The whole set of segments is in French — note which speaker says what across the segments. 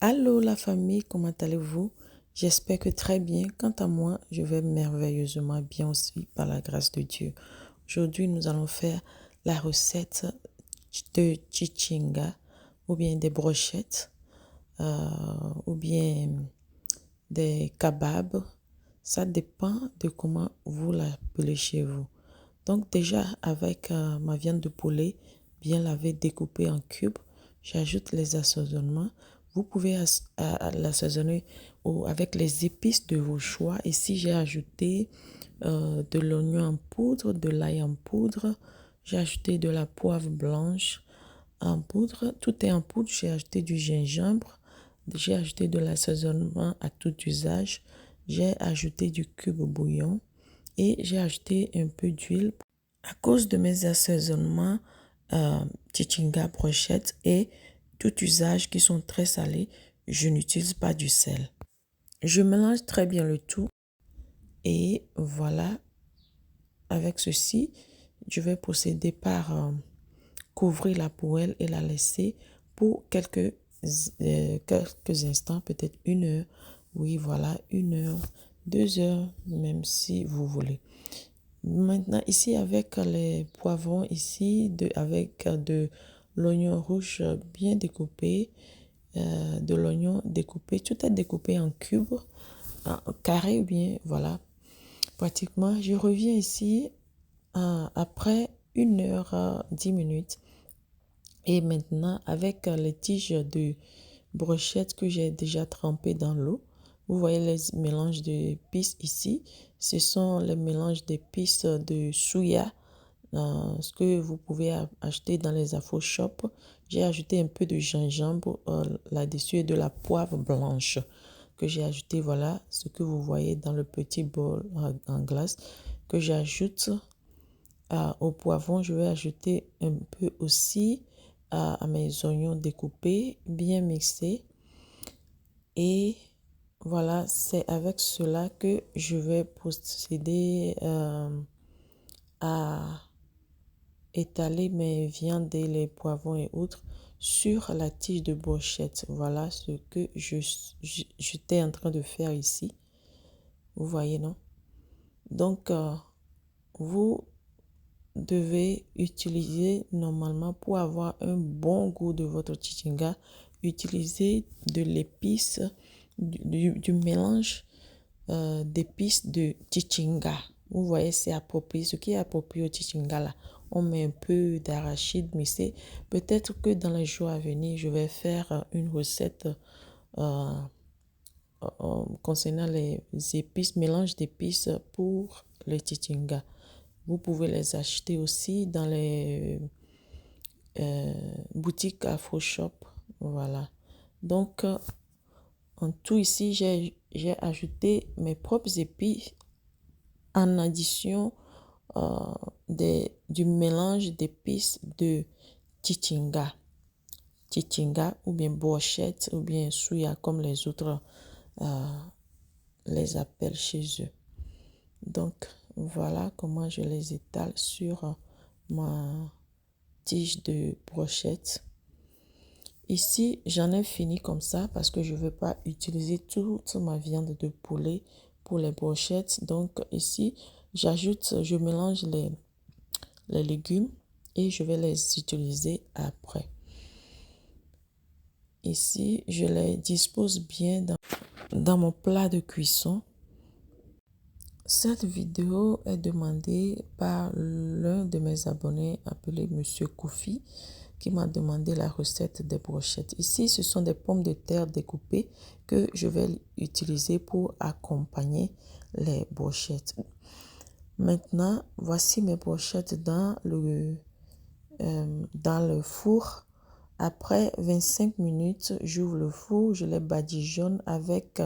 Speaker 1: Allô la famille, comment allez-vous? J'espère que très bien. Quant à moi, je vais merveilleusement bien aussi par la grâce de Dieu. Aujourd'hui, nous allons faire la recette de chichinga ou bien des brochettes ou bien des kebabs. Ça dépend de comment vous l'appelez chez vous. Donc déjà avec ma viande de poulet bien lavée, découpée en cubes, j'ajoute les assaisonnements. Vous pouvez l'assaisonner avec les épices de vos choix. Ici, j'ai ajouté de l'oignon en poudre, de l'ail en poudre. J'ai ajouté de la poivre blanche en poudre. Tout est en poudre. J'ai ajouté du gingembre. J'ai ajouté de l'assaisonnement à tout usage. J'ai ajouté du cube bouillon et j'ai ajouté un peu d'huile. À cause de mes assaisonnements chichinga, brochettes et tout usage qui sont très salés, je n'utilise pas du sel. Je mélange très bien le tout et voilà, avec ceci, je vais procéder par couvrir la poêle et la laisser pour quelques instants, peut-être 1 heure. Oui, voilà, 1 heure, 2 heures, même si vous voulez. Maintenant, ici, avec les poivrons, ici, avec de l'oignon rouge bien découpé, de l'oignon découpé, tout est découpé en cubes, en carré ou bien, voilà, pratiquement. Je reviens ici après 1 heure, 10 minutes. Et maintenant, avec les tiges de brochettes que j'ai déjà trempées dans l'eau, vous voyez les mélanges d'épices ici. Ce sont les mélanges d'épices de souya, ce que vous pouvez acheter dans les Afro Shop. J'ai ajouté un peu de gingembre là-dessus et de la poivre blanche que j'ai ajouté. Voilà ce que vous voyez dans le petit bol en glace que j'ajoute au poivron. Je vais ajouter un peu aussi à mes oignons découpés, bien mixés. Et voilà, c'est avec cela que je vais procéder à étaler mes viandes et les poivrons et autres sur la tige de brochette. Voilà ce que j'étais en train de faire ici. Vous voyez, non? Donc, vous devez utiliser normalement pour avoir un bon goût de votre chichinga, utiliser de l'épice, du mélange d'épices de chichinga. Vous voyez, c'est approprié. Ce qui est approprié au chichinga là, on met un peu d'arachide, mais c'est peut-être que dans les jours à venir, je vais faire une recette euh, concernant les épices, mélange d'épices pour le chichinga. Vous pouvez les acheter aussi dans les boutiques Afro Shop. Voilà. Donc, en tout ici, j'ai ajouté mes propres épices en addition du mélange d'épices de chichinga. Chichinga ou bien brochette ou bien souya comme les autres les appellent chez eux. Donc, voilà comment je les étale sur ma tige de brochette. Ici, j'en ai fini comme ça parce que je ne veux pas utiliser toute ma viande de poulet pour les brochettes. Donc ici, je mélange les légumes et je vais les utiliser après. Ici, je les dispose bien dans mon plat de cuisson. Cette vidéo est demandée par l'un de mes abonnés appelé Monsieur Kofi qui m'a demandé la recette des brochettes. Ici, ce sont des pommes de terre découpées que je vais utiliser pour accompagner les brochettes. Maintenant, voici mes brochettes dans le four. Après 25 minutes, j'ouvre le four, je les badigeonne avec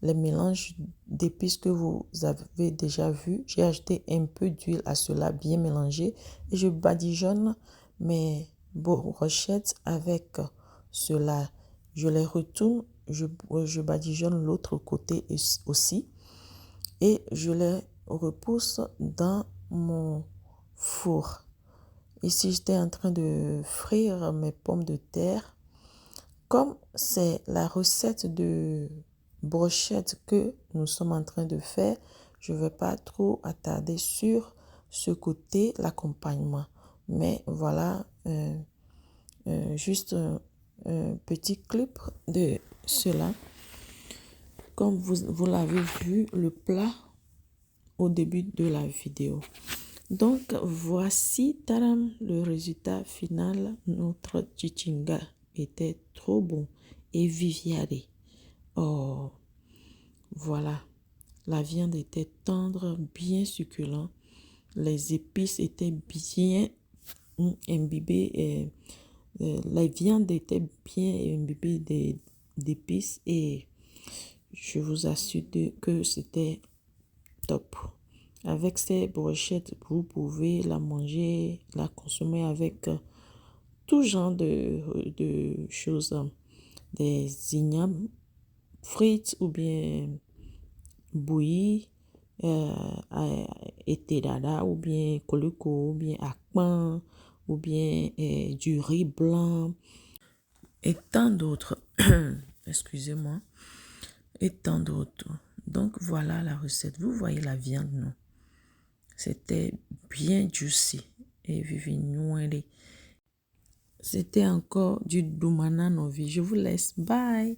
Speaker 1: les mélanges d'épices que vous avez déjà vu. J'ai ajouté un peu d'huile à cela, bien mélangé. Et je badigeonne mes brochettes avec cela. Je les retourne, je badigeonne l'autre côté aussi. Et je les repousse dans mon four. Ici, j'étais en train de frire mes pommes de terre. Comme c'est la recette de brochette que nous sommes en train de faire, je ne vais pas trop attarder sur ce côté, l'accompagnement. Mais voilà, juste un petit clip de cela. Comme vous l'avez vu, le plat au début de la vidéo. Donc, voici, tadam, le résultat final. Notre chichinga était trop bon et viviaré. Oh, voilà. La viande était tendre, bien succulente. Les épices étaient bien imbibées. La viande était bien imbibée d'épices et je vous assure que c'était top. Avec ces brochettes, vous pouvez la manger, la consommer avec tout genre de choses. Des ignames frites ou bien bouillies, dada ou bien coluco, ou bien akpan, ou bien du riz blanc et tant d'autres. Excusez-moi. Et tant d'autres. Donc voilà la recette. Vous voyez la viande, non? C'était bien juicy et vivinoué. C'était encore du doumana novi. Je vous laisse. Bye.